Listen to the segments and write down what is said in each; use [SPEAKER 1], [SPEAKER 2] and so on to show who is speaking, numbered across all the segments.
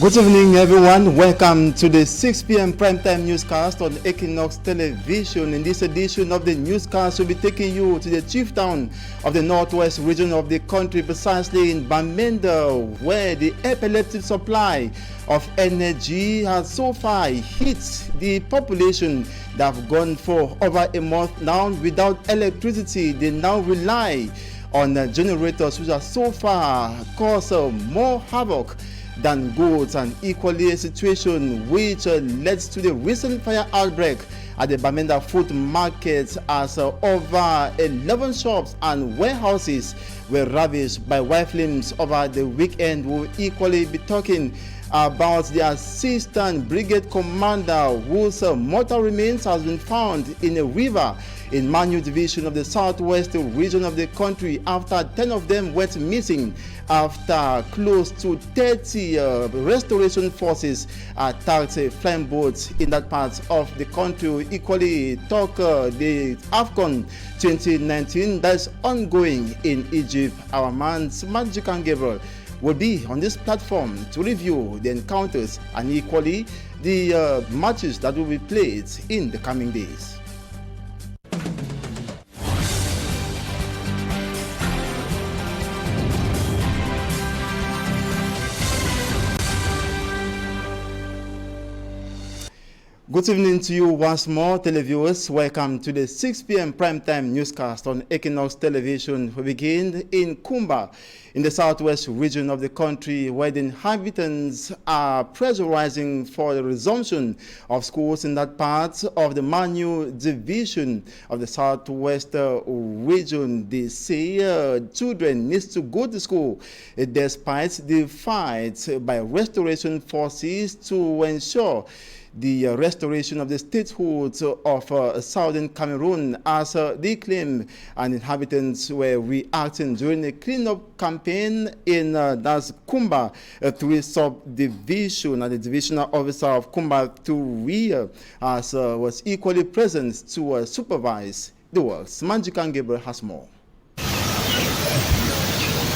[SPEAKER 1] Good evening, everyone. Welcome to the 6 p.m. primetime newscast on Equinox Television. In this edition of the newscast, we'll be taking you to the chief town of the northwest region of the country, precisely in Bamenda, where the epileptic supply of energy has so far hit the population that have gone for over a month now without electricity. They now rely on generators, which have so far caused more havoc than goods, and equally a situation which led to the recent fire outbreak at the Bamenda Food Market, as over 11 shops and warehouses were ravaged by white flames over the weekend. We'll equally be talking about the assistant brigade commander whose mortal remains has been found in a river in Manu division of the southwest region of the country, after 10 of them went missing after close to 30 restoration forces attacked flying boats in that part of the country. We equally talk the AFCON 2019 that is ongoing in Egypt. Our man Magican Gabriel will be on this platform to review the encounters and equally the matches that will be played in the coming days. Good evening to you once more, televiewers. Welcome to the 6 p.m. primetime newscast on Equinox Television. We begin in Kumba, in the southwest region of the country, where the inhabitants are pressurizing for the resumption of schools in that part of the Manu division of the southwest region. They say children need to go to school despite the fight by restoration forces to ensure the restoration of the statehood of southern Cameroon, as they claim, and inhabitants were reacting during a cleanup campaign in that's Kumba 3 subdivision, and the divisional officer of Kumba 3 was equally present to supervise the works. Manjikan Gabriel has more.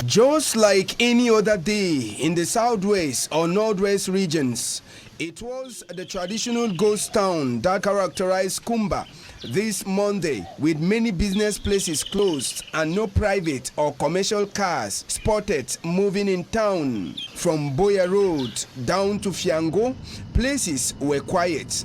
[SPEAKER 2] Just like any other day in the southwest or northwest regions, it was the traditional ghost town that characterized Kumba this Monday, with many business places closed and no private or commercial cars spotted moving in town. From Boya Road down to Fiango, places were quiet.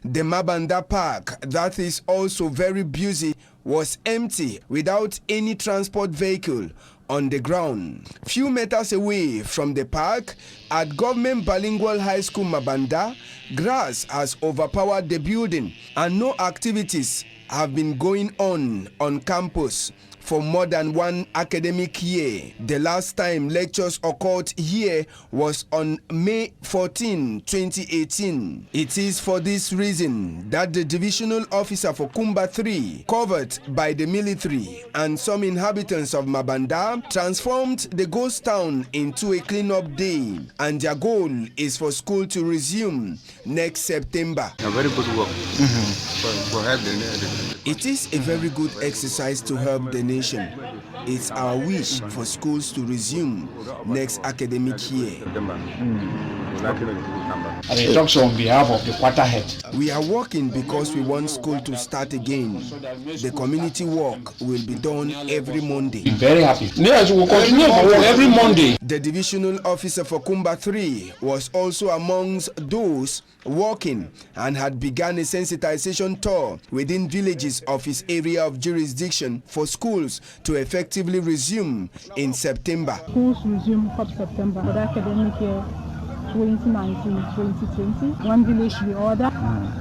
[SPEAKER 2] The Mabanda Park, that is also very busy, was empty without any transport vehicle on the ground. Few meters away from the park, at Government Bilingual High School Mabanda, grass has overpowered the building and no activities have been going on campus for more than one academic year. The last time lectures occurred here was on May 14, 2018. It is for this reason that the divisional officer for Kumba 3, covered by the military and some inhabitants of Mabanda, transformed the ghost town into a cleanup day, and their goal is for school to resume next September.
[SPEAKER 3] A very good work. For help the nation.
[SPEAKER 2] It is a very good exercise to help the nation. It's our wish for schools to resume next academic year.
[SPEAKER 4] It talks on behalf of the quarterhead.
[SPEAKER 2] We are working because we want school to start again. The community work will be done every Monday.
[SPEAKER 4] I'm very happy. Yes, we'll continue to work every Monday.
[SPEAKER 2] The divisional officer for Kumba 3 was also amongst those working and had begun a sensitization tour within villages of his area of jurisdiction for schools to effectively resume in September.
[SPEAKER 5] Schools resume from September for the academic year 2019-2020. One village we order,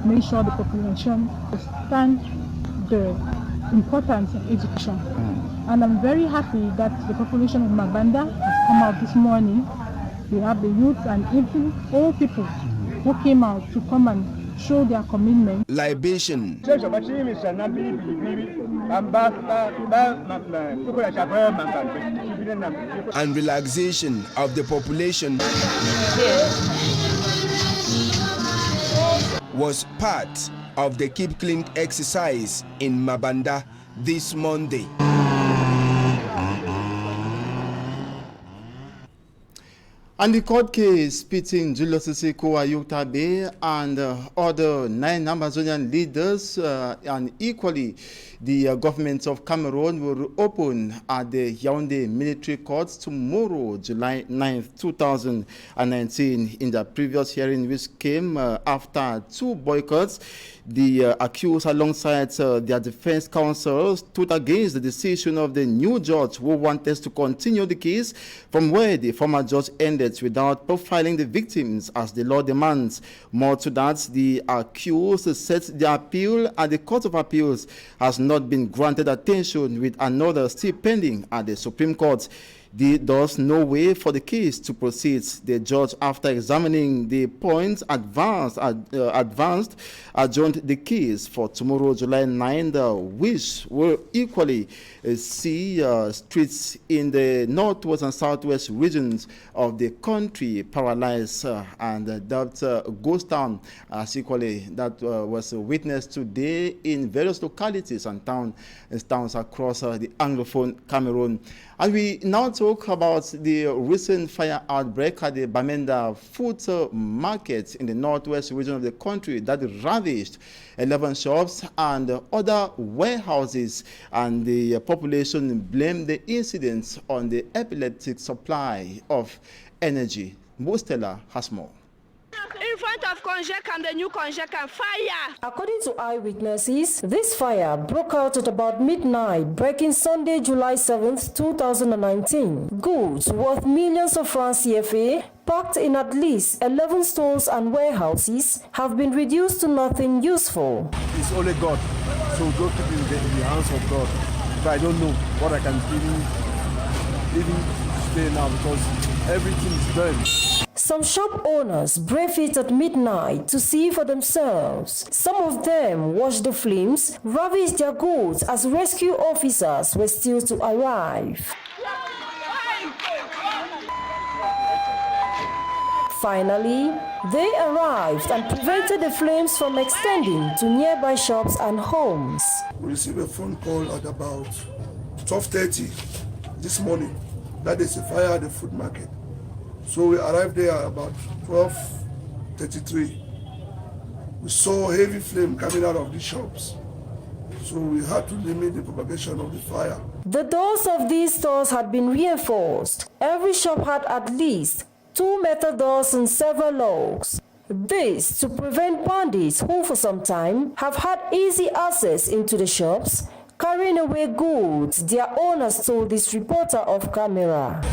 [SPEAKER 5] make sure the population understand the importance of education. And I'm very happy that the population of Mabanda has come out this morning. We have the youth and even old people who came out to come and show their commitment.
[SPEAKER 2] Libation and relaxation of the population was part of the Keep Clean exercise in Mabanda this Monday.
[SPEAKER 1] And the court case pitting Julius Seko Ayuktabe and other 9 Amazonian leaders and equally the government of Cameroon will open at the Yaoundé military courts tomorrow, July 9th, 2019. In the previous hearing, which came after 2 boycotts, the accused alongside their defense counsel stood against the decision of the new judge who wanted to continue the case from where the former judge ended without profiling the victims as the law demands. More to that, the accused said the appeal at the Court of Appeals has not been granted attention, with another still pending at the Supreme Court. Thus no way for the case to proceed. The judge, after examining the points advanced, adjourned the case for tomorrow, July 9th, which will equally see streets in the northwest and southwest regions of the country paralyzed, and that ghost town, as equally that was witnessed today in various localities and towns across the Anglophone Cameroon. And we now talk about the recent fire outbreak at the Bamenda food market in the northwest region of the country that ravaged 11 shops and other warehouses, and the population blamed the incident on the epileptic supply of energy. Mostella has more.
[SPEAKER 6] In front of Conjecam, the new Conjecam, fire!
[SPEAKER 7] According to eyewitnesses, this fire broke out at about midnight, breaking Sunday, July 7th, 2019. Goods worth millions of francs CFA, packed in at least 11 stores and warehouses, have been reduced to nothing useful.
[SPEAKER 8] It's only God, so go keep it in the hands of God. But I don't know what I can even say now, because everything is done.
[SPEAKER 7] Some shop owners brave it at midnight to see for themselves. Some of them watched the flames ravage their goods as rescue officers were still to arrive. Finally, they arrived and prevented the flames from extending to nearby shops and homes.
[SPEAKER 9] We received a phone call at about 12:30 this morning that there's a fire at the food market. So we arrived there at about 12:33. We saw heavy flame coming out of the shops. So we had to limit the propagation of the fire.
[SPEAKER 7] The doors of these stores had been reinforced. Every shop had at least 2 metal doors and several locks. This to prevent bandits who for some time have had easy access into the shops, carrying away goods, their owners told this reporter off camera.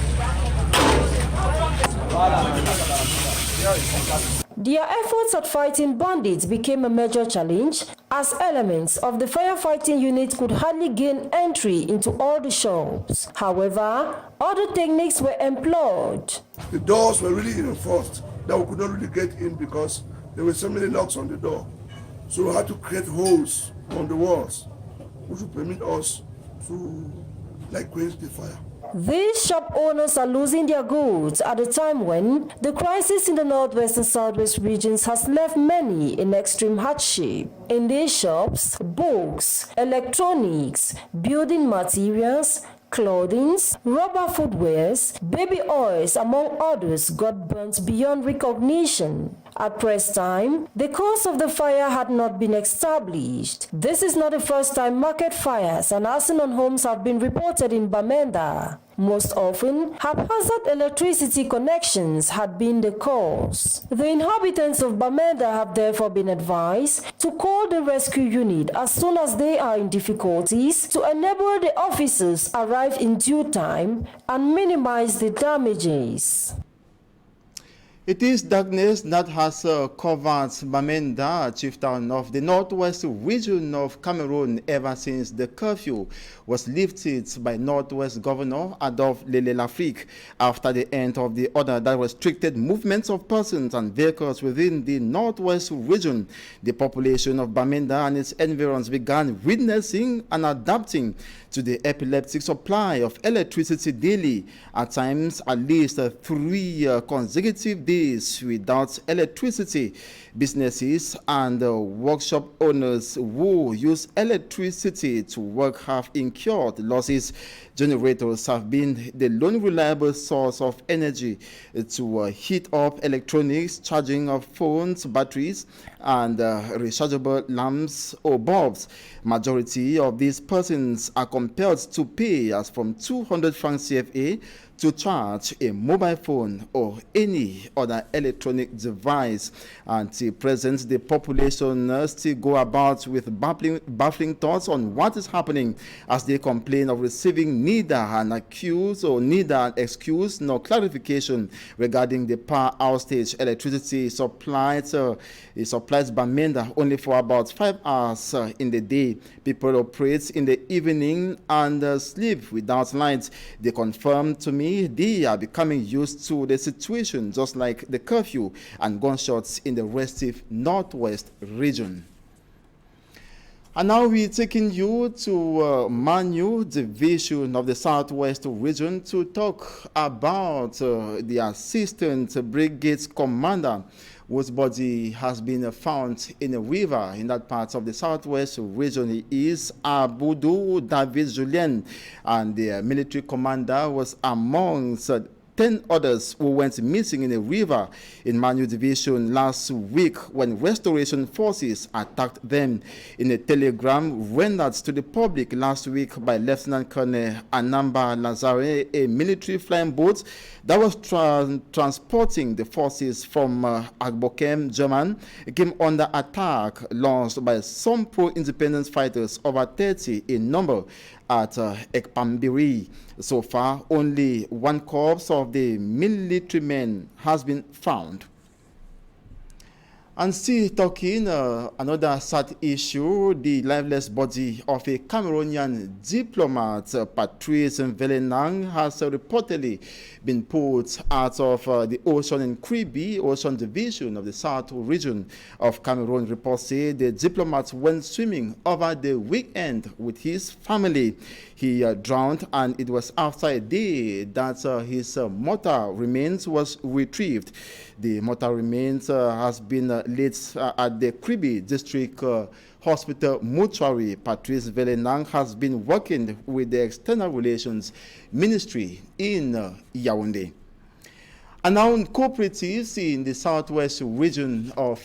[SPEAKER 7] Their efforts at fighting bandits became a major challenge, as elements of the firefighting unit could hardly gain entry into all the shops. However, other techniques were employed.
[SPEAKER 9] The doors were really reinforced that we could not really get in because there were so many locks on the door. So we had to create holes on the walls, which would permit us to quench the fire.
[SPEAKER 7] These shop owners are losing their goods at a time when the crisis in the northwest and southwest regions has left many in extreme hardship. In these shops, books, electronics, building materials, clothing, rubber footwears, baby oils, among others, got burnt beyond recognition. At press time, the cause of the fire had not been established. This is not the first time market fires and arson on homes have been reported in Bamenda. Most often, haphazard electricity connections had been the cause. The inhabitants of Bamenda have therefore been advised to call the rescue unit as soon as they are in difficulties to enable the officers arrive in due time and minimize the damages.
[SPEAKER 1] It is darkness that has covered Bamenda, chieftain of the northwest region of Cameroon, ever since the curfew was lifted by Northwest Governor Adolphe Lele-Lafrique after the end of the order that restricted movements of persons and vehicles within the northwest region. The population of Bamenda and its environs began witnessing and adapting to the epileptic supply of electricity daily, at times at least 3 consecutive days days without electricity. Businesses and workshop owners who use electricity to work have incurred losses. Generators have been the lone reliable source of energy to heat up electronics, charging of phones, batteries, and rechargeable lamps or bulbs. Majority of these persons are compelled to pay as from 200 francs CFA to charge a mobile phone or any other electronic device. Until present, the population still go about with baffling thoughts on what is happening, as they complain of receiving neither an excuse nor clarification regarding the power outage. Electricity is supplied by MENDA only for about 5 hours in the day. People operate in the evening and sleep without lights. They confirm to me they are becoming used to the situation, just like the curfew and gunshots in the restive northwest region. And now we're taking you to Manu Division of the Southwest region to talk about the Assistant Brigade Commander, whose body has been found in a river in that part of the Southwest region. He is Abudu David Julien, and the military commander was amongst 10 others who went missing in a river in Manu Division last week when restoration forces attacked them. In a telegram rendered to the public last week by Lieutenant Colonel Anamba Lazare, a military flying boat that was transporting the forces from Agbokem, German, came under attack launched by some pro-independence fighters, over 30 in number, at Ekpambiri. So far, only one corpse of the military men has been found. And still talking another sad issue, the lifeless body of a Cameroonian diplomat, Patrice Mvelenang, has reportedly been put out of the ocean in Kribi, Ocean Division of the South region of Cameroon. Reports say the diplomat went swimming over the weekend with his family. He drowned, and it was after a day that his mortal remains was retrieved. The mortal remains has been laid at the Kribi District Hospital mortuary. Patrice Mvelenang has been working with the External Relations Ministry in Yaoundé. And now cooperatives in the southwest region of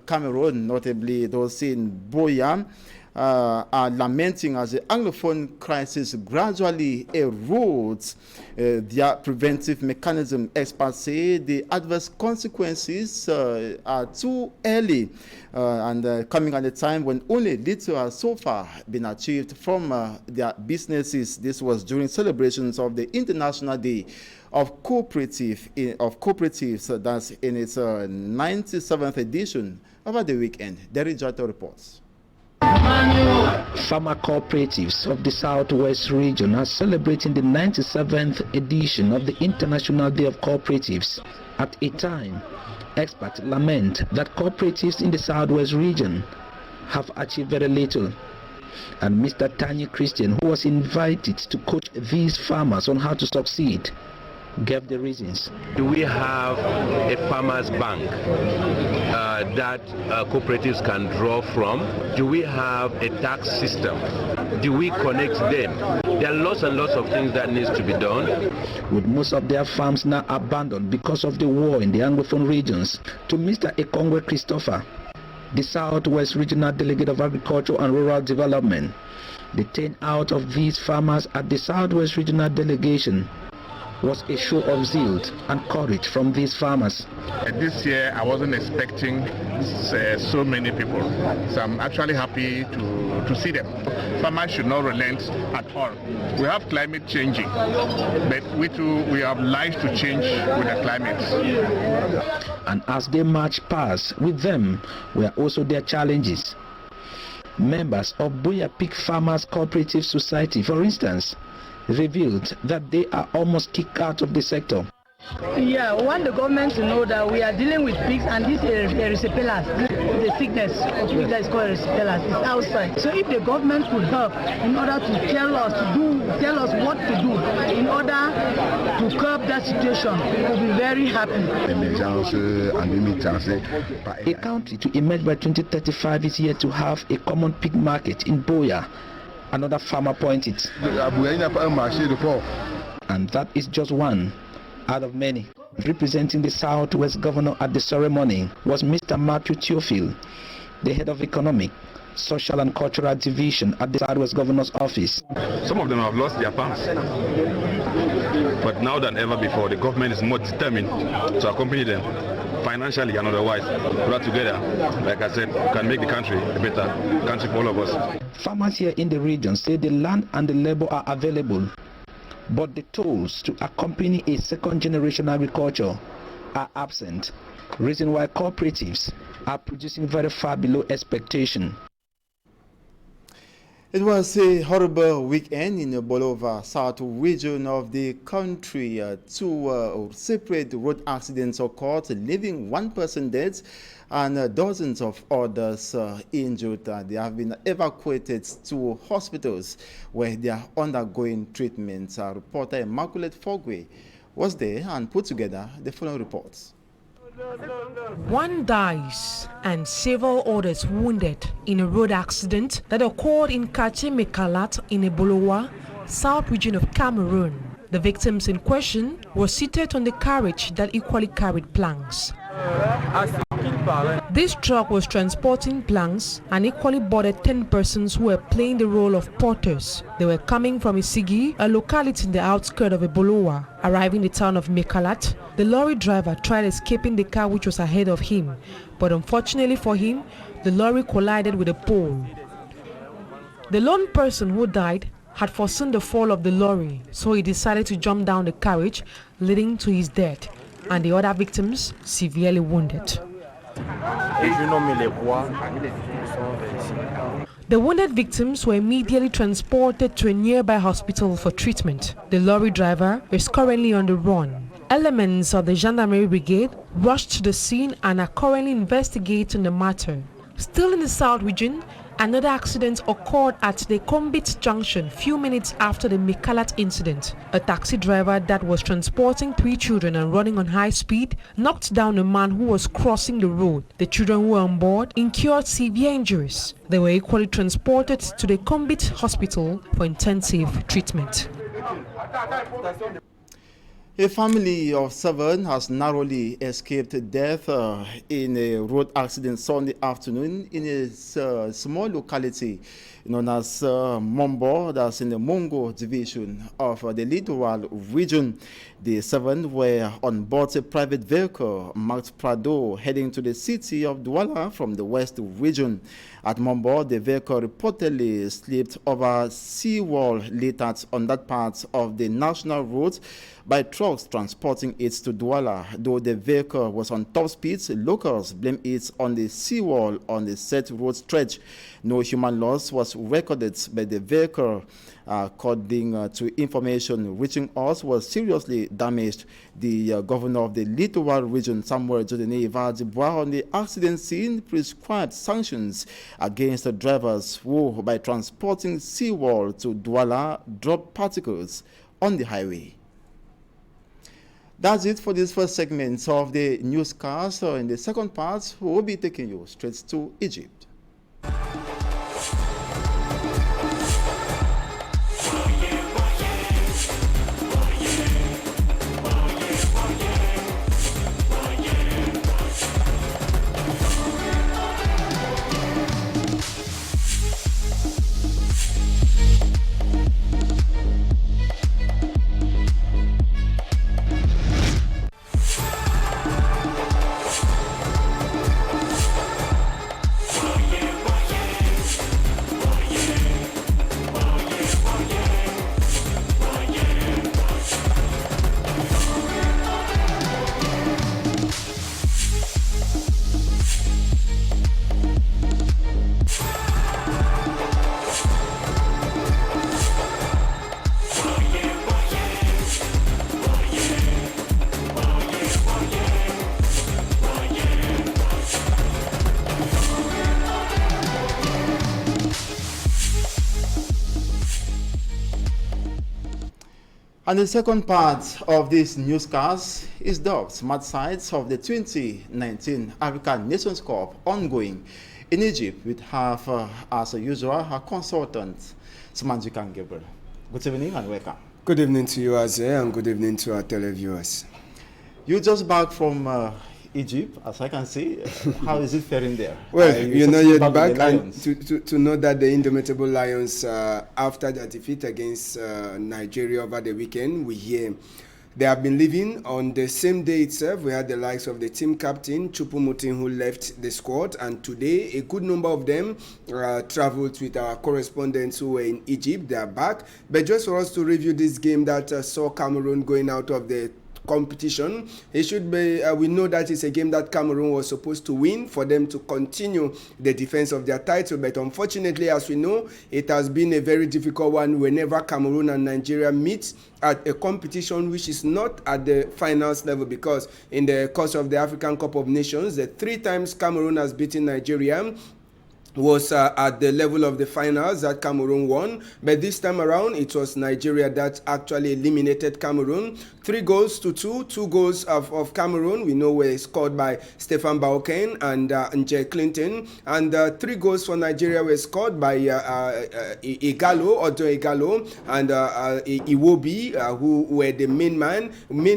[SPEAKER 1] Cameroon, notably those in Boya, are lamenting as the Anglophone crisis gradually erodes their preventive mechanism. Experts say the adverse consequences are too early and coming at a time when only little has so far been achieved from their businesses. This was during celebrations of the International Day of Cooperatives, that's in its 97th edition over the weekend. Derry Jota reports.
[SPEAKER 10] Farmer cooperatives of the Southwest region are celebrating the 97th edition of the International Day of Cooperatives. At a time, experts lament that cooperatives in the Southwest region have achieved very little. And Mr. Tanya Christian, who was invited to coach these farmers on how to succeed, gave the reasons.
[SPEAKER 11] Do we have a farmers bank that cooperatives can draw from? Do we have a tax system? Do we connect them? There are lots and lots of things that needs to be done.
[SPEAKER 10] With most of their farms now abandoned because of the war in the Anglophone regions, to Mr. Ekongwe Christopher, the Southwest Regional Delegate of Agriculture and Rural Development, the 10 out of these farmers at the Southwest Regional Delegation was a show of zeal and courage from these farmers.
[SPEAKER 12] This year I wasn't expecting so many people, so I'm actually happy to see them. Farmers should not relent at all. We have climate changing, but we are obliged to change with the climate.
[SPEAKER 10] And as they march past, with them were also their challenges. Members of Buya Pig Farmers Cooperative Society, for instance, revealed that they are almost kicked out of the sector.
[SPEAKER 13] Yeah, we want the government to know that we are dealing with pigs and this erysipelas, the sickness that is called erysipelas, is outside. So if the government could help in order to tell us what to do in order to curb that situation, we'll be very happy.
[SPEAKER 10] A country to emerge by 2035 is yet to have a common pig market in Boya. Another farmer pointed. And that is just one out of many. Representing the Southwest Governor at the ceremony was Mr. Matthew Theophile, the head of Economic, Social and Cultural Division at the Southwest Governor's Office.
[SPEAKER 14] Some of them have lost their farms, but now than ever before, the government is more determined to accompany them financially and otherwise. Brought together, like I said, can make the country a better country for all of us.
[SPEAKER 10] Farmers here in the region say the land and the labor are available, but the tools to accompany a second generation agriculture are absent, reason why cooperatives are producing very far below expectation.
[SPEAKER 1] It was a horrible weekend in the Bolova South region of the country. Two separate road accidents occurred, leaving one person dead and dozens of others injured. They have been evacuated to hospitals where they are undergoing treatment. Reporter Immaculate Fogwe was there and put together the following reports.
[SPEAKER 15] One dies and several others wounded in a road accident that occurred in Kache Mekalat in Ebolowa, South region of Cameroon. The victims in question were seated on the carriage that equally carried planks. This truck was transporting planks and equally boarded 10 persons who were playing the role of porters. They were coming from Isigi, a locality in the outskirts of Ebolowa. Arriving in the town of Mekalat, the lorry driver tried escaping the car which was ahead of him, but unfortunately for him, the lorry collided with a pole. The lone person who died had foreseen the fall of the lorry, so he decided to jump down the carriage, leading to his death, and the other victims severely wounded. The wounded victims were immediately transported to a nearby hospital for treatment. The lorry driver is currently on the run. Elements of the Gendarmerie Brigade rushed to the scene and are currently investigating the matter. Still in the South region, another accident occurred at the Kombit Junction few minutes after the Mekalat incident. A taxi driver that was transporting 3 children and running on high speed knocked down a man who was crossing the road. The children who were on board incurred severe injuries. They were equally transported to the Kombit Hospital for intensive treatment.
[SPEAKER 1] A family of 7 has narrowly escaped death in a road accident Sunday afternoon in a small locality known as Mombo, that's in the Mongo division of the Littoral region. The 7 were on board a private vehicle marked Prado heading to the city of Douala from the West region. At Mombo, the vehicle reportedly slipped over seawall littered on that part of the national road by trucks transporting it to Douala. Though the vehicle was on top speed, locals blame it on the seawall on the set road stretch. No human loss was recorded, but the vehicle, according to information reaching us, was seriously damaged. The governor of the Littoral region, Samuel Jodene Ivadibois, on the accident scene prescribed sanctions against the drivers who, by transporting seawall to Douala, dropped particles on the highway. That's it for this first segment of the newscast. In the second part, we will be taking you straight to Egypt. And the second part of this newscast is the match sides of the 2019 African Nations Cup ongoing in Egypt with half, as usual, our consultant, Samanjikan Gabriel. Good evening and welcome.
[SPEAKER 2] Good evening to you, Azay, and good evening to our televiewers.
[SPEAKER 1] You just back from Egypt, as I can see. How is it faring there?
[SPEAKER 2] Well, you're not yet back, and to know that the Indomitable Lions, after their defeat against Nigeria over the weekend, we hear they have been living on the same day itself. We had the likes of the team captain, Chupumutin, who left the squad, and today a good number of them traveled with our correspondents who were in Egypt. They are back. But just for us to review this game that saw Cameroon going out of the competition, it should be we know that it's a game that Cameroon was supposed to win for them to continue the defense of their title, but unfortunately, as we know, it has been a very difficult one whenever Cameroon and Nigeria meet at a competition which is not at the finals level, because in the course of the African Cup of Nations, the 3 times Cameroon has beaten Nigeria was at the level of the finals that Cameroon won, but this time around it was Nigeria that actually eliminated Cameroon 3-2. 2 goals of Cameroon we know were scored by Stefan Baoken and Nje Clinton, and 3 goals for Nigeria were scored by Igalo and Iwobi, who were the main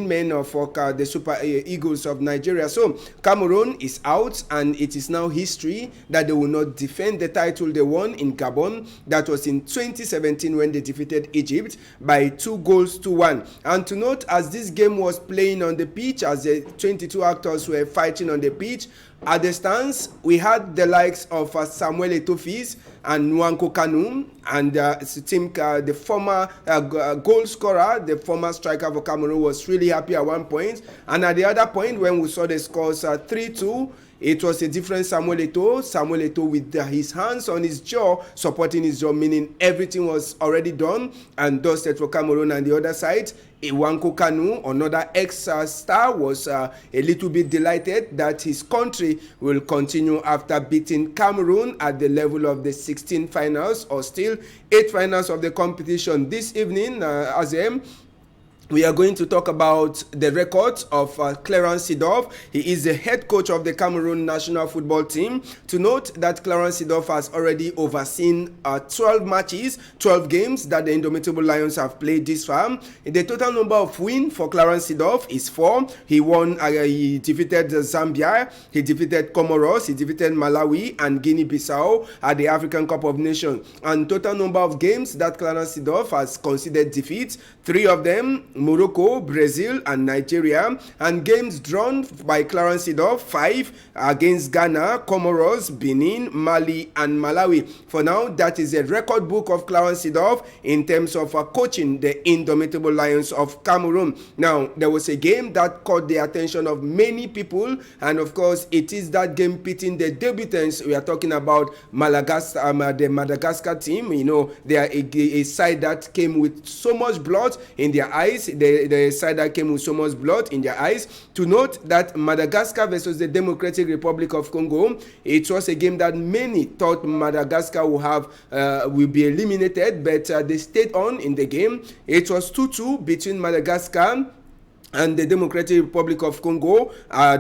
[SPEAKER 2] men of the Super Eagles of Nigeria. So Cameroon is out, and it is now history that they will not defend the title they won in Gabon. That was in 2017 when they defeated Egypt by 2-1. And to note, as this game was playing on the pitch, as the 22 actors were fighting on the pitch, at the stands, we had the likes of Samuel Etofis and Nwankwo Kanu, and the former goal scorer, the former striker for Cameroon, was really happy at one point. And at the other point, when we saw the scores 3-2, it was a different Samuel Eto'o with his hands on his jaw, supporting his jaw, meaning everything was already done and dusted for Cameroon. And the other side, Nwankwo Kanu, another ex-star, was a little bit delighted that his country will continue after beating Cameroon at the level of the 16 finals, or still 8 finals of the competition. This evening, we are going to talk about the records of Clarence Seedorf. He is the head coach of the Cameroon national football team. To note that Clarence Seedorf has already overseen 12 matches, 12 games that the Indomitable Lions have played this far. The total number of wins for Clarence Seedorf is 4. He won. He defeated Zambia, he defeated Comoros, he defeated Malawi and Guinea-Bissau at the African Cup of Nations. And total number of games that Clarence Seedorf has considered defeats, 3 of them Morocco, Brazil and Nigeria, and games drawn by Clarence Seedorf, 5 against Ghana, Comoros, Benin, Mali and Malawi. For now, that is a record book of Clarence Seedorf in terms of coaching the Indomitable Lions of Cameroon. Now, there was a game that caught the attention of many people, and of course, it is that game pitting the debutants. We are talking about the Madagascar team. You know, they are a side that came with so much blood in their eyes. The side that came with so much blood in their eyes. To note that Madagascar versus the Democratic Republic of Congo, it was a game that many thought Madagascar will be eliminated, but they stayed on in the game. It was 2-2 between Madagascar and the Democratic Republic of Congo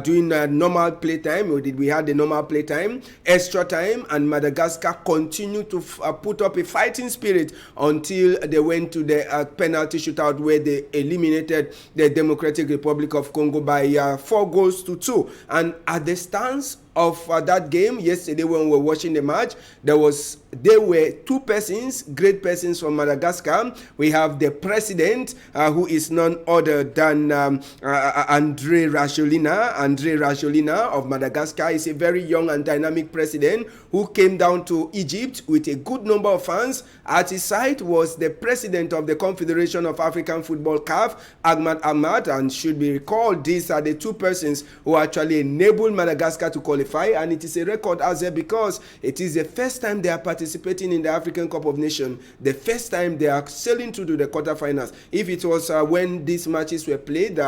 [SPEAKER 2] during normal playtime. We had the normal playtime, extra time, and Madagascar continued to put up a fighting spirit until they went to the penalty shootout, where they eliminated the Democratic Republic of Congo by 4-2. And at the stance of that game yesterday, when we were watching the match, there were 2 persons, great persons from Madagascar. We have the president, who is none other than André Rajoelina of Madagascar. Is a very young and dynamic president who came down to Egypt with a good number of fans. At his side was the president of the Confederation of African Football, CAF, Ahmad, and should be recalled, these are the 2 persons who actually enabled Madagascar to qualify qualify, and it is a record as well because it is the first time they are participating in the African Cup of Nations, the first time they are sailing through to the quarterfinals. If it was when these matches were played,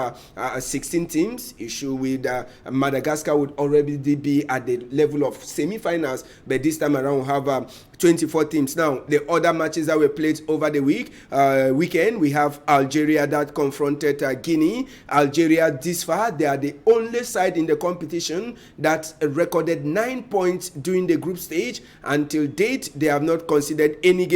[SPEAKER 2] 16 teams, issue with Madagascar would already be at the level of semi-finals, but this time around we have 24 teams. Now, the other matches that were played over the weekend, we have Algeria that confronted Guinea. Algeria, this far, they are the only side in the competition that recorded 9 points during the group stage. Until date, they have not considered any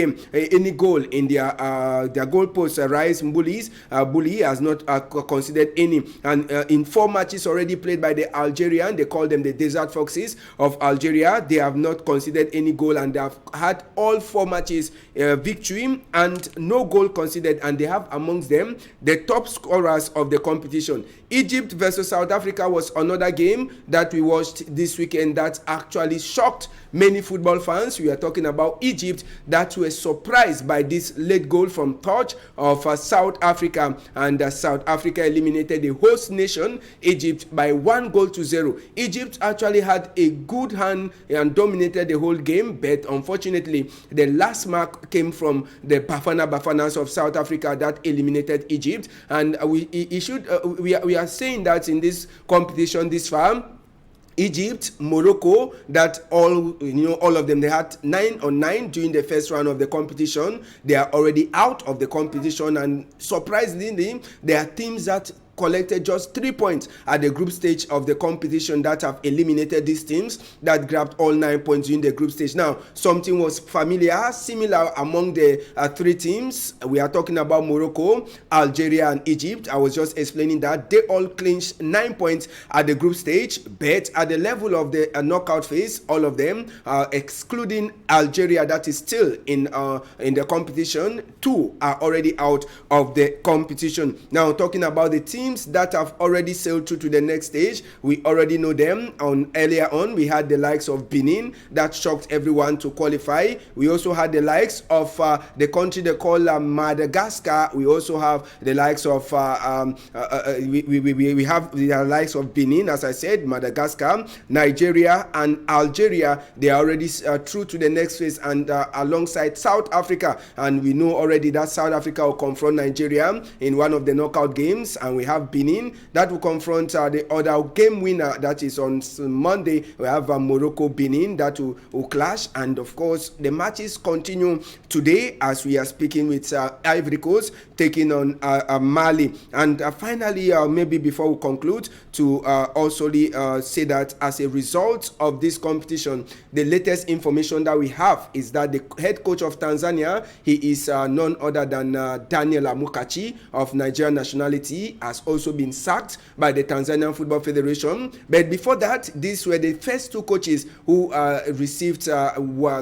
[SPEAKER 2] goal in their goalpost. Rise Bully has not considered any. And in 4 matches already played by the Algerian, they call them the Desert Foxes of Algeria, they have not considered any goal, and they have had all 4 matches victory and no goal considered, and they have amongst them the top scorers of the competition. Egypt versus South Africa was another game that we watched this weekend that actually shocked many football fans. We are talking about Egypt that were surprised by this late goal from touch of South Africa, and South Africa eliminated the host nation Egypt by 1-0. Egypt actually had a good hand and dominated the whole game, but unfortunately the last mark came from the Bafanas of South Africa that eliminated Egypt. And we are saying that in this competition this far, Egypt, Morocco, that all of them, they had 9 on 9 during the first round of the competition. They are already out of the competition, and surprisingly, there are teams that collected just 3 points at the group stage of the competition that have eliminated these teams that grabbed all 9 points during the group stage. Now, something was similar among the 3 teams. We are talking about Morocco, Algeria, and Egypt. I was just explaining that they all clinched 9 points at the group stage, but at the level of the knockout phase, all of them, excluding Algeria, that is still in the competition, 2 are already out of the competition. Now, talking about the team that have already sailed through to the next stage, we already know them. Earlier on, we had the likes of Benin that shocked everyone to qualify. We also had the likes of the country they call Madagascar. We also have the likes of we have the likes of Benin, as I said, Madagascar, Nigeria, and Algeria. They are already through to the next phase, and alongside South Africa, and we know already that South Africa will confront Nigeria in one of the knockout games, and we have Benin that will confront the other game winner, that is on Monday. We have Morocco, Benin that will clash, and of course the matches continue today as we are speaking with Ivory Coast taking on Mali. And finally, maybe before we conclude, to also say that as a result of this competition, the latest information that we have is that the head coach of Tanzania, he is none other than Daniel Amukachi of Nigerian nationality, has also been sacked by the Tanzanian Football Federation. But before that, these were the first 2 coaches who received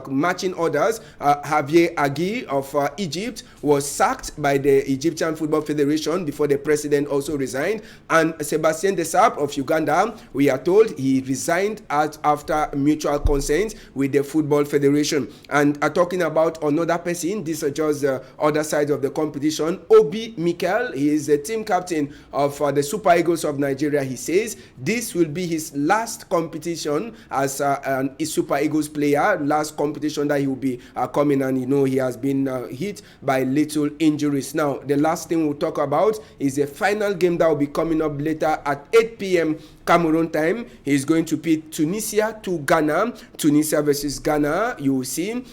[SPEAKER 2] matching orders. Javier Agui of Egypt was sacked by the Egyptian Football Federation before the president also resigned. And Sebastien Desabre of Uganda, we are told he resigned after mutual consent with the Football Federation. And talking about another person, this is just the other side of the competition, Obi Mikel, he is the team captain of the Super Eagles of Nigeria. He says this will be his last competition as a Super Eagles player, last competition that he will be coming, and he has been hit by little injuries. Now, the last thing we'll talk about is the final game that will be coming up later at 8 p.m. Cameroon time. He's going to pit Tunisia to Ghana. Tunisia versus Ghana. You will see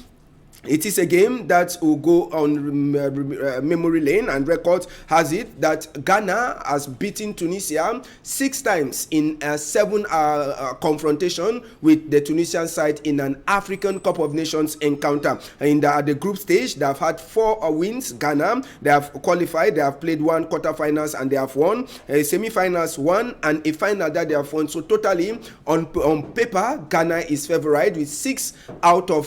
[SPEAKER 2] it is a game that will go on memory lane, and record has it that Ghana has beaten Tunisia 6 times in a 7 confrontation with the Tunisian side in an African Cup of Nations encounter. In the group stage, they have had 4 wins. Ghana, they have qualified, they have played 1 quarterfinals and they have won, semi-finals 1, and a final that they have won. So totally, on paper, Ghana is favored with 6 out of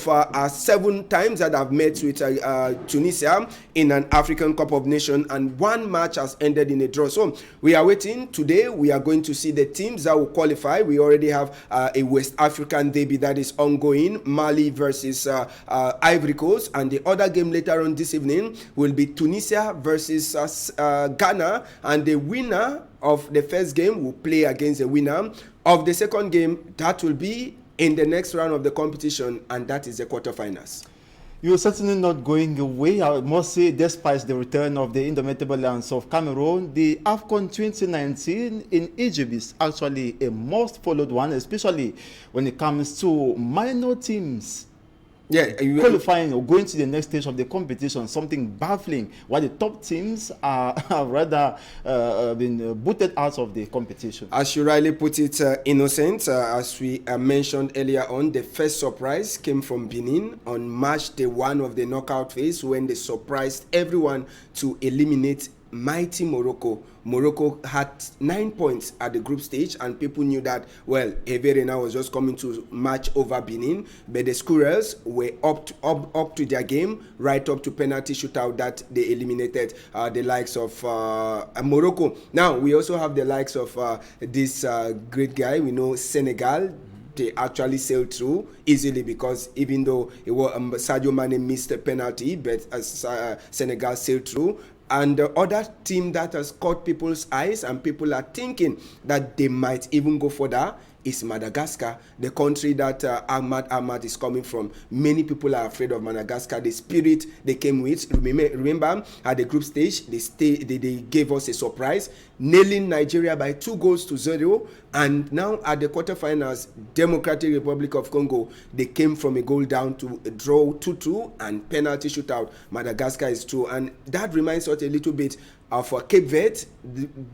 [SPEAKER 2] 7 times that have met with Tunisia in an African Cup of Nations, and 1 match has ended in a draw. So we are waiting. Today we are going to see the teams that will qualify. We already have a West African derby that is ongoing, Mali versus Ivory Coast, and the other game later on this evening will be Tunisia versus Ghana, and the winner of the first game will play against the winner of the second game. That will be in the next round of the competition, and that is the quarterfinals.
[SPEAKER 1] You're certainly not going away, I must say, despite the return of the indomitable lions of Cameroon. The AFCON 2019 in Egypt is actually a most followed one, especially when it comes to minor teams.
[SPEAKER 2] Yeah,
[SPEAKER 1] qualifying or going to the next stage of the competition, something baffling, while the top teams are rather been booted out of the competition.
[SPEAKER 2] As you rightly put it, Innocent, as we mentioned earlier on, the first surprise came from Benin on March the 1 of the knockout phase, when they surprised everyone to eliminate mighty Morocco. Morocco had 9 points at the group stage, and people knew that, well, Everina was just coming to match over Benin, but the Squirrels were up to their game, right up to penalty shootout that they eliminated the likes of Morocco. Now, we also have the likes of this great guy, we know Senegal. They actually sailed through easily, because even though it was, Sadio Mane missed a penalty, but Senegal sailed through. And the other team that has caught people's eyes and people are thinking that they might even go further is Madagascar, the country that Ahmad is coming from. Many people are afraid of Madagascar. The spirit they came with, remember at the group stage, they gave us a surprise, nailing Nigeria by 2-0. And now at the quarterfinals, Democratic Republic of Congo, they came from a goal down to a draw 2-2 and penalty shootout. Madagascar is through. And that reminds us a little bit of Cape Verde.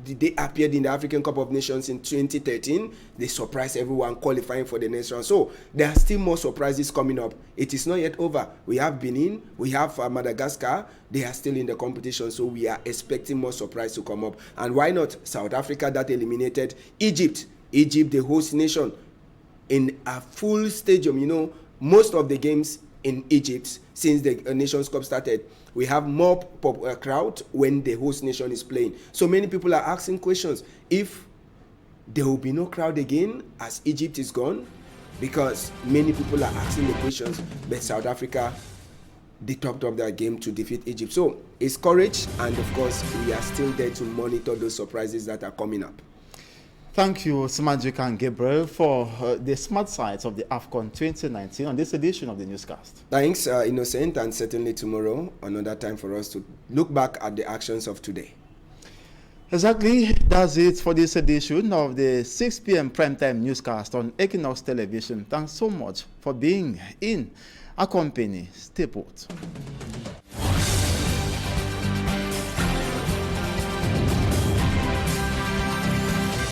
[SPEAKER 2] They appeared in the African Cup of Nations in 2013. They surprised everyone qualifying for the next round. So there are still more surprises coming up. It is not yet over. We have Benin, we have Madagascar. They are still in the competition, so we are expecting more surprise to come up. And why not South Africa, that eliminated Egypt, the host nation, in a full stadium. You know, most of the games in Egypt since the Nations Cup started, we have more crowd when the host nation is playing. So many people are asking questions if there will be no crowd again as Egypt is gone, because many people are asking the questions. But South Africa, they topped up their game to defeat Egypt. So it's courage, and of course we are still there to monitor those surprises that are coming up.
[SPEAKER 1] Thank you, Smajic and Gabriel, for the smart sides of the AFCON 2019 on this edition of the newscast.
[SPEAKER 2] Thanks, Innocent, and certainly tomorrow, another time for us to look back at the actions of today.
[SPEAKER 1] Exactly, that's it for this edition of the 6 p.m. primetime newscast on Equinox Television. Thanks so much for being in our company. Stay put.